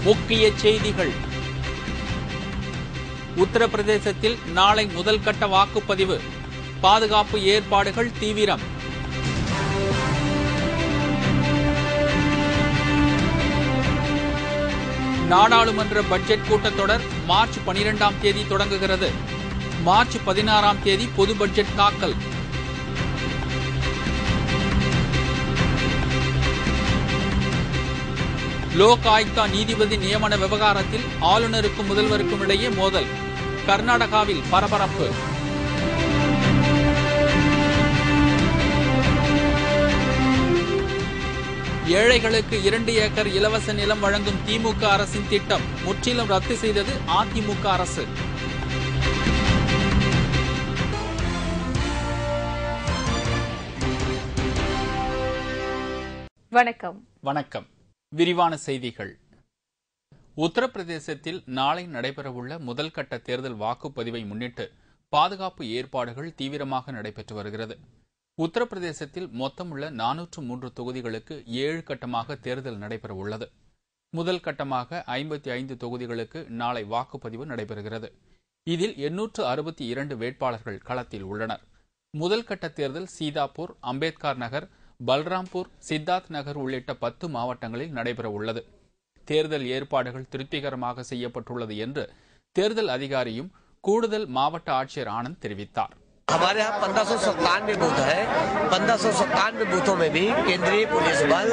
முக்கிய செய்திகள். உத்தரப்பிரதேசத்தில் நாளை முதல் கட்ட வாக்குப்பதிவு. பாதுகாப்பு ஏற்பாடுகள் தீவிரம். நாடாளுமன்ற பட்ஜெட் கூட்டத்தொடர் மார்ச் 12ஆம் தேதி தொடங்குகிறது. மார்ச் 16ஆம் தேதி பொது பட்ஜெட் தாக்கல். லோக் ஆயுக்தா நீதிபதி நியமன விவகாரத்தில் ஆளுநருக்கும் முதல்வருக்கும் இடையே மோதல். கர்நாடகாவில் பரபரப்பு. ஏழைகளுக்கு 2 ஏக்கர் இலவச நிலம் வழங்கும் திமுக அரசின் திட்டம் முற்றிலும் ரத்து செய்தது அதிமுக அரசு. வணக்கம். விரிவான செய்திகள். உத்தரப்பிரதேசத்தில் நாளை நடைபெறவுள்ள முதல் கட்ட தேர்தல் வாக்குப்பதிவை முன்னிட்டு பாதுகாப்பு ஏற்பாடுகள் தீவிரமாக நடைபெற்று வருகிறது. உத்தரப்பிரதேசத்தில் மொத்தமுள்ள 403 தொகுதிகளுக்கு 7 கட்டமாக தேர்தல் நடைபெறவுள்ளது. முதல் கட்டமாக 55 தொகுதிகளுக்கு நாளை வாக்குப்பதிவு நடைபெறுகிறது. இதில் 862 வேட்பாளர்கள் களத்தில் உள்ளனர். முதல் கட்ட தேர்தல் சீதாப்பூர், அம்பேத்கர் நகர், பல்ராம்பூர், சித்தார்த் நகர் உள்ளிட்ட 10 மாவட்டங்களில் நடைபெறவுள்ளது. தேர்தல் ஏற்பாடுகள் திருப்திகரமாக செய்யப்பட்டுள்ளது என்று தேர்தல் அதிகாரியும் கூடுதல் மாவட்ட ஆட்சியர் ஆனந்த் தெரிவித்தார். हमारे यहाँ 1597 बूथ है। 1597 बूथों में भी केंद्रीय पुलिस बल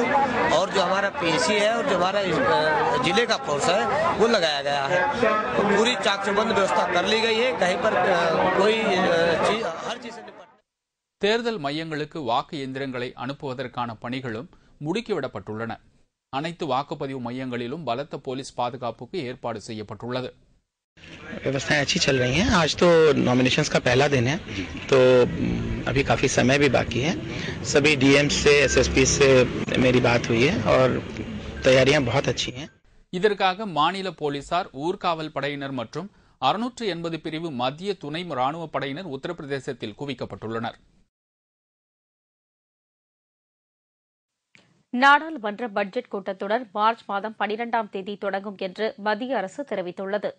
और जो हमारा पीएसी है और जो हमारा जिले का फोर्स है वो लगाया गया है। पूरी चाक चौबंद व्यवस्था कर ली गई है। कहीं पर कोई चीज हर चीज से தேர்தல் மையங்களுக்கு வாக்கு எந்திரங்களை அனுப்புவதற்கான பணிகளும் முடுக்கிவிடப்பட்டுள்ளன. அனைத்து வாக்குப்பதிவு மையங்களிலும் பலத்த போலீஸ் பாதுகாப்புக்கு ஏற்பாடு செய்யப்பட்டுள்ளது. व्यवस्थाएं अच्छी चल रही हैं। आज तो नॉमिनेशंस का पहला दिन है, तो अभी काफी समय भी बाकी है। सभी डीएम से, एसएसपी से मेरी बात हुई है और तैयारियां बहुत अच्छी हैं. இதற்காக மாநில போலீசார், ஊர்காவல் படையினர் மற்றும் 680 பிரிவு மத்திய துணை ராணுவ படையினர் உத்தரப்பிரதேசத்தில் குவிக்கப்பட்டுள்ளனர். நாடாளுமன்ற பட்ஜெட் கூட்டத்தொடர் மார்ச் மாதம் 12ஆம் தேதி தொடங்கும் என்று மத்திய அரசு தெரிவித்துள்ளது.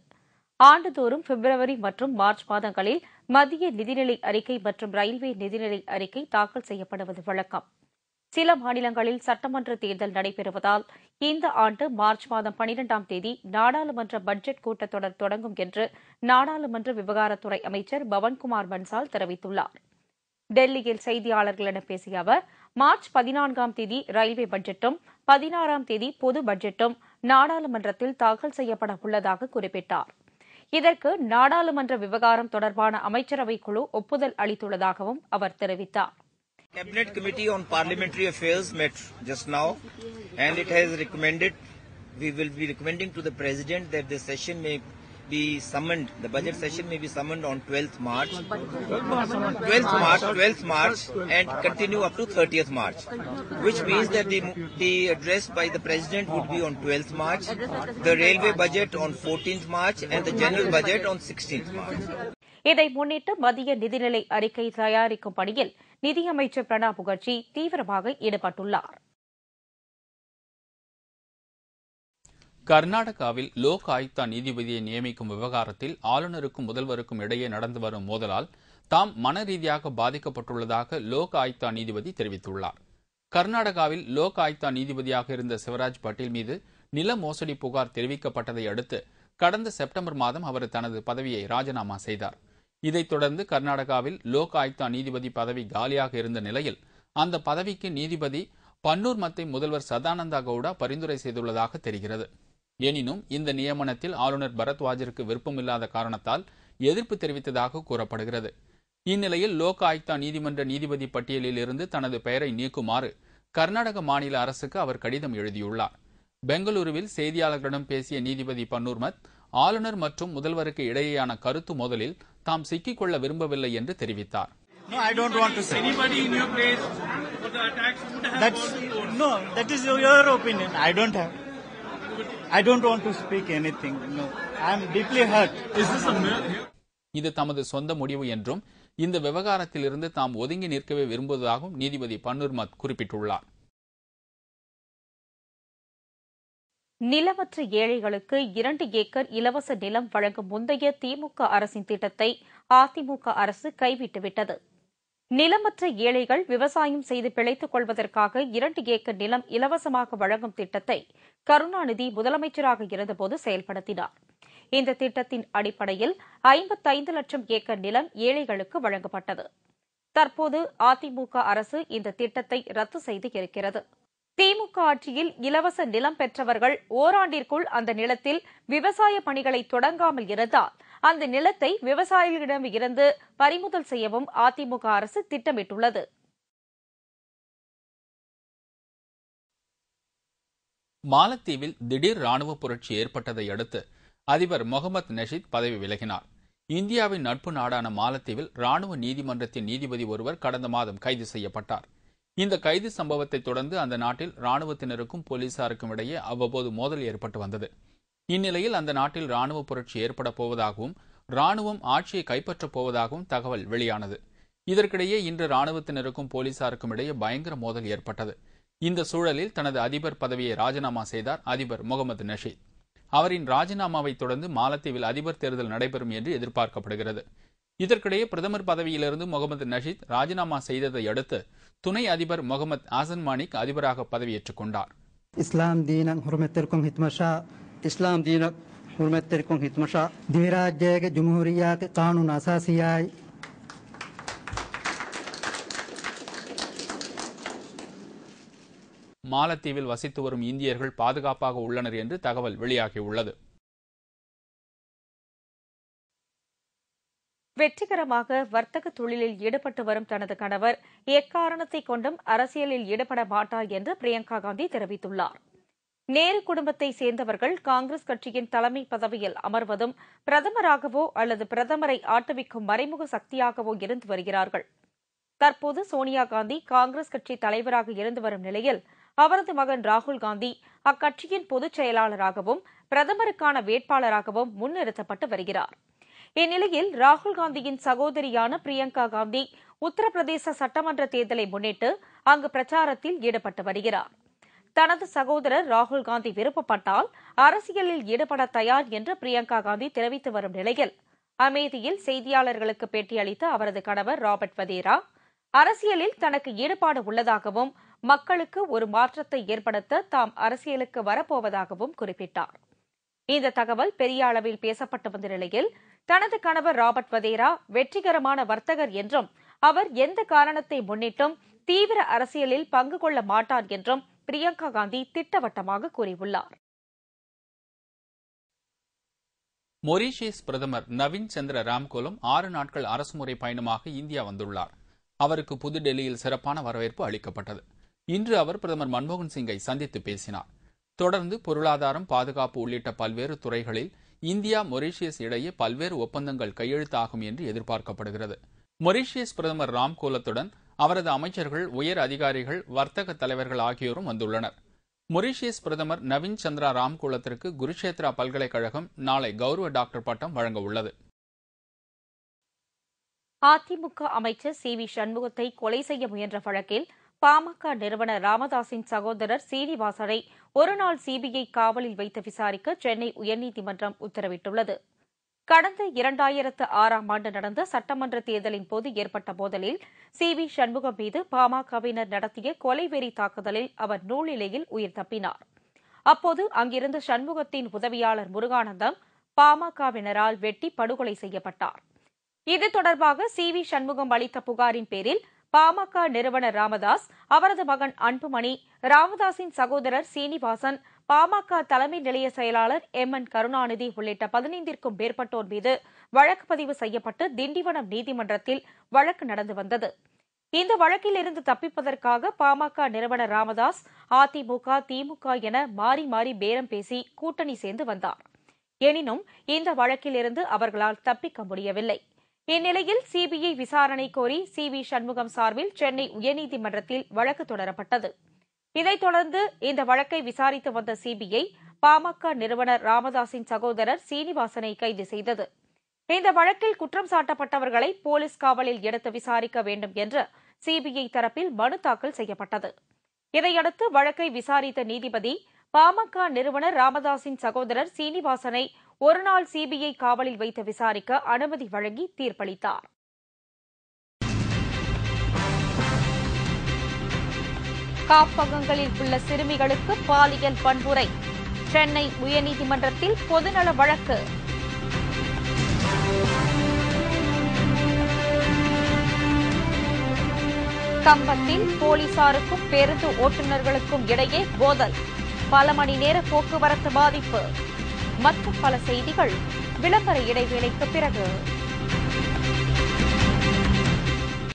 ஆண்டுதோறும் பிப்ரவரி மற்றும் மார்ச் மாதங்களில் மத்திய நிதிநிலை அறிக்கை மற்றும் ரயில்வே நிதிநிலை அறிக்கை தாக்கல் செய்யப்படுவது வழக்கம். சில மாநிலங்களில் சட்டமன்ற தேர்தல் நடைபெறுவதால் இந்த ஆண்டு மார்ச் மாதம் 12ஆம் தேதி நாடாளுமன்ற பட்ஜெட் கூட்டத்தொடர் தொடங்கும் என்று நாடாளுமன்ற விவகாரத்துறை அமைச்சர் பவன்குமார் பன்சால் தெரிவித்துள்ளார். டெல்லியில் செய்தியாளர்களிடம் பேசிய அவர், மார்ச் 14ஆம் தேதி ரயில்வே பட்ஜெட்டும் 16ஆம் தேதி பொது பட்ஜெட்டும் நாடாளுமன்றத்தில் தாக்கல் செய்யப்பட உள்ளதாக குறிப்பிட்டார். இதற்கு நாடாளுமன்ற விவகாரம் தொடர்பான அமைச்சரவை குழு ஒப்புதல் அளித்துள்ளதாகவும் அவர் தெரிவித்தார். Cabinet Committee on Parliamentary Affairs met just now and it has recommended, we will be recommending to the President that the session may be summoned, the budget session may be summoned on 12th March and continue up to 30th March, which means that the address by the President would be on 12th March, the railway budget on 14th March and the general budget on 16th March. இதை முன்னிட்டு மத்திய நிதிநிலை அறிக்கை தயாரிக்கும் பணியில் நிதியமைச்சர் பிரணாப் முகர்ஜி தீவிரமாக ஈடுபட்டுள்ளார். கர்நாடகாவில் லோக் ஆயுக்தா நீதிபதியை நியமிக்கும் விவகாரத்தில் ஆளுநருக்கும் முதல்வருக்கும் இடையே நடந்து வரும் மோதலால் தாம் மன ரீதியாக பாதிக்கப்பட்டுள்ளதாக லோக் ஆயுக்தா நீதிபதி தெரிவித்துள்ளார். கர்நாடகாவில் லோக் ஆயுக்தா நீதிபதியாக இருந்த சிவராஜ் பட்டேல் மீது நில மோசடி புகார் தெரிவிக்கப்பட்டதை அடுத்து கடந்த செப்டம்பர் மாதம் அவர் தனது பதவியை ராஜினாமா செய்தார். இதைத் தொடர்ந்து கர்நாடகாவில் லோக் ஆயுக்தா நீதிபதி பதவி காலியாக இருந்த நிலையில் அந்த பதவிக்கு நீதிபதி பன்னூர் மத்தை முதல்வர் சதானந்தா கவுடா பரிந்துரை செய்துள்ளதாக தெரிகிறது. எனினும் இந்த நியமனத்தில் ஆளுநர் பரத்வாஜிற்கு விருப்பமில்லாத காரணத்தால் எதிர்ப்பு தெரிவித்ததாக கூறப்படுகிறது. இந்நிலையில் லோக் ஆயுக்தா நீதிமன்ற நீதிபதி பட்டியலில் இருந்து தனது பெயரை நீக்குமாறு கர்நாடக மாநில அரசுக்கு அவர் கடிதம் எழுதியுள்ளார். பெங்களூருவில் செய்தியாளர்களிடம் பேசிய நீதிபதி பன்னூர்மத், ஆளுநர் மற்றும் முதல்வருக்கு இடையேயான கருத்து மோதலில் தாம் சிக்கிக்கொள்ள விரும்பவில்லை என்று தெரிவித்தார். இது தமது சொந்த முடிவு என்றும் இந்த விவகாரத்திலிருந்து தாம் ஒதுங்கி நிற்கவே விரும்புவதாகவும் நீதிபதி பன்னூர்மத் குறிப்பிட்டுள்ளார். நிலமற்ற ஏழைகளுக்கு 2 ஏக்கர் இலவச நிலம் வழங்கும் முந்தைய திமுக அரசின் திட்டத்தை அதிமுக அரசு கைவிட்டுவிட்டது. நிலமற்ற ஏழைகள் விவசாயம் செய்து பிழைத்துக் கொள்வதற்காக 2 ஏக்கர் நிலம் இலவசமாக வழங்கும் திட்டத்தை கருணாநிதி முதலமைச்சராக இருந்தபோது செயல்படுத்தினார். இந்த திட்டத்தின் அடிப்படையில் 55 லட்சம் ஏக்கர் நிலம் ஏழைகளுக்கு வழங்கப்பட்டது. தற்போது அதிமுக அரசு இந்த திட்டத்தை ரத்து செய்து இருக்கிறது. திமுக ஆட்சியில் இலவச நிலம் பெற்றவர்கள் ஓராண்டிற்குள் அந்த நிலத்தில் விவசாய பணிகளை தொடங்காமல் இருந்தால் அந்த நிலத்தை விவசாயிகளிடம் இருந்து பறிமுதல் செய்யவும் அதிமுக அரசு திட்டமிட்டுள்ளது. மாலத்தீவில் திடீர் ராணுவ புரட்சி ஏற்பட்டதை அடுத்து அதிபர் முகமது நஷீத் பதவி விலகினார். இந்தியாவின் நட்பு நாடான மாலத்தீவில் ராணுவ நீதிமன்றத்தின் நீதிபதி ஒருவர் கடந்த மாதம் கைது செய்யப்பட்டார். இந்த கைது சம்பவத்தை தொடர்ந்து அந்த நாட்டில் ராணுவத்தினருக்கும் போலீசாருக்கும் இடையே அவ்வப்போது மோதல் ஏற்பட்டு வந்தது. இந்நிலையில் அந்த நாட்டில் ராணுவ புரட்சி ஏற்பட போவதாகவும் ராணுவம் ஆட்சியை கைப்பற்றப் போவதாகவும் தகவல் வெளியானது. இதற்கிடையே இன்று ராணுவத்தினருக்கும் போலீசாருக்கும் இடையே பயங்கர மோதல் ஏற்பட்டது. இந்த சூழலில் தனது அதிபர் பதவியை ராஜினாமா செய்தார் அதிபர் முகமது நஷீத். அவரின் ராஜினாமாவை தொடர்ந்து மாலத்தீவில் அதிபர் தேர்தல் நடைபெறும் என்று எதிர்பார்க்கப்படுகிறது. இதற்கிடையே பிரதமர் பதவியிலிருந்து முகமது நஷீத் ராஜினாமா செய்ததை அடுத்து துணை அதிபர் முகமது ஆசன் மாணிக் அதிபராக பதவியேற்றுக் கொண்டார். இஸ்லாம் தீனக் ஹுர்மத்திற்கும் ஹித்மஷா இஸ்லாம் தீனக் ஹுர்மத்திற்கும் ஹித்மஷா திராஜ்யக ஜும்ஹூரியாத் கானூன் அசாசியாய் மாலத்தீவில் வசித்து வரும் இந்தியர்கள் பாதுகாப்பாக உள்ளனர் என்று தகவல் வெளியாகியுள்ளது. வெற்றிகரமாக வர்த்தக தொழிலில் ஈடுபட்டு வரும் தனது கணவர் எக்காரணத்தை கொண்டும் அரசியலில் ஈடுபட மாட்டார் என்று பிரியங்கா காந்தி தெரிவித்துள்ளார். நேரு குடும்பத்தை சேர்ந்தவர்கள் காங்கிரஸ் கட்சியின் தலைமை பதவியில் அமர்வதும் பிரதமராகவோ அல்லது பிரதமரை ஆட்டுவிக்கும் மறைமுக சக்தியாகவோ இருந்து வருகிறார்கள். தற்போது சோனியா காந்தி காங்கிரஸ் கட்சி தலைவராக இருந்து வரும் நிலையில் அவரது மகன் ராகுல் காந்தி அக்கட்சியின் பொதுச் செயலாளராகவும் பிரதமருக்கான வேட்பாளராகவும் முன்னிறுத்தப்பட்டு வருகிறார். இந்நிலையில் ராகுல் காந்தியின் சகோதரியான பிரியங்கா காந்தி உத்தரப்பிரதேச சட்டமன்ற தேர்தலை முன்னிட்டு அங்கு பிரச்சாரத்தில் ஈடுபட்டு வருகிறார். தனது சகோதரர் ராகுல் காந்தி விருப்பப்பட்டால் அரசியலில் ஈடுபட தயார் என்று பிரியங்கா காந்தி தெரிவித்து வரும் நிலையில் அமேதியில் செய்தியாளர்களுக்கு பேட்டியளித்த அவரது கணவர் ராபர்ட் வதேரா அரசியலில் தனக்கு ஈடுபாடு உள்ளதாகவும் மக்களுக்கு ஒரு மாற்றத்தை ஏற்படுத்த தாம் அரசியலுக்கு வரப்போவதாகவும் குறிப்பிட்டார். இந்த தகவல் பெரிய அளவில் பேசப்பட்டு வந்த நிலையில் தனது கணவர் ராபர்ட் வதேரா வெற்றிகரமான வர்த்தகர் என்றும் அவர் எந்த காரணத்தை முன்னிட்டும் தீவிர அரசியலில் பங்கு கொள்ள மாட்டார் என்றும் பிரியங்கா காந்தி திட்டவட்டமாக கூறியுள்ளார். மொரீஷியஸ் பிரதமர் நவீன் சந்திர ராம்கோலம் 6 நாட்கள் அரசுமுறை பயணமாக இந்தியா வந்துள்ளார். அவருக்கு புதுடெல்லியில் சிறப்பான வரவேற்பு அளிக்கப்பட்டது. இன்று அவர் பிரதமர் மன்மோகன் சிங்கை சந்தித்து பேசினார். தொடர்ந்து பொருளாதாரம், பாதுகாப்பு உள்ளிட்ட பல்வேறு துறைகளில் இந்தியா மொரீஷியஸ் இடையே பல்வேறு ஒப்பந்தங்கள் கையெழுத்தாகும் என்று எதிர்பார்க்கப்படுகிறது. மொரீஷியஸ் பிரதமர் ராம்கோலத்துடன் அவரது அமைச்சர்கள், உயர் அதிகாரிகள், வர்த்தக தலைவர்கள் ஆகியோரும் வந்துள்ளனர். மொரீஷியஸ் பிரதமர் நவீன் சந்திரா ராம்கோலத்திற்கு குருஷேத்ரா பல்கலைக்கழகம் நாளை கௌரவ டாக்டர் பட்டம் வழங்க உள்ளது. அதிமுக அமைச்சர் சி.வி. சண்முகத்தை கொலை செய்ய முயன்ற வழக்கில் பாமக நிறுவனர் ராமதாசின் சகோதரர் சீனிவாசனை ஒருநாள் சிபிஐ காவலில் வைத்து விசாரிக்க சென்னை உயர்நீதிமன்றம் உத்தரவிட்டுள்ளது. கடந்த 2006ஆம் ஆண்டு நடந்த சட்டமன்ற தேர்தலின் போது ஏற்பட்ட மோதலில் சி.வி. சண்முகம் மீது பாமகவினர் நடத்திய கொலைவெறி தாக்குதலில் அவர் நூலிலையில் உயிர் தப்பினார். அப்போது அங்கிருந்த சண்முகத்தின் உதவியாளர் முருகானந்தம் பாமகவினரால் வெட்டி படுகொலை செய்யப்பட்டார். இது தொடர்பாக சி.வி. சண்முகம் அளித்த புகாரின் பேரில் பாமக நிறுவனர் ராமதாஸ், அவரது மகன் அன்புமணி, ராமதாசின் சகோதரர் சீனிவாசன், பாமக தலைமை நிலைய செயலாளர் எம்.என். கருணாநிதி உள்ளிட்ட 15ற்கும் மேற்பட்டோர் மீது வழக்கு பதிவு செய்யப்பட்டு திண்டிவனம் நீதிமன்றத்தில் வழக்கு நடந்து வந்தது. இந்த வழக்கில் இருந்து தப்பிப்பதற்காக பாமக நிறுவனர் ராமதாஸ் அதிமுக, திமுக என மாறி மாறி பேரம் பேசி கூட்டணி சேர்ந்து வந்தார். எனினும் இந்த வழக்கில் இருந்து அவர்களால் தப்பிக்க முடியவில்லை. இந்நிலையில் சிபிஐ விசாரணை கோரி சி.வி. சண்முகம் சார்பில் சென்னை உயர்நீதிமன்றத்தில் வழக்கு தொடரப்பட்டது. இதைத் தொடர்ந்து இந்த வழக்கை விசாரித்து வந்த சிபிஐ பாமக நிறுவனர் ராமதாசின் சகோதரர் சீனிவாசனை கைது செய்தது. இந்த வழக்கில் குற்றம் சாட்டப்பட்டவர்களை போலீஸ் காவலில் எடுத்து விசாரிக்க வேண்டும் என்று சிபிஐ தரப்பில் மனு தாக்கல் செய்யப்பட்டது. இதையடுத்து வழக்கை விசாரித்த நீதிபதி பாமக நிறுவனர் ராமதாசின் சகோதரர் சீனிவாசனை ஒருநாள் சிபிஐ காவலில் வைத்து விசாரிக்க அனுமதி வழங்கி தீர்ப்பளித்தார். காப்பகங்களில் உள்ள சிறுமிகளுக்கு பாலியல் வன்முறை, சென்னை உயர்நீதிமன்றத்தில் பொதுநல வழக்கு. கம்பத்தில் போலீசாருக்கும் பேருந்து ஓட்டுநர்களுக்கும் இடையே மோதல், பல மணி நேர போக்குவரத்து பாதிப்பு. மற்றும் பல செய்திகள் விளம்பர இடைவேளைக்கு பிறகு.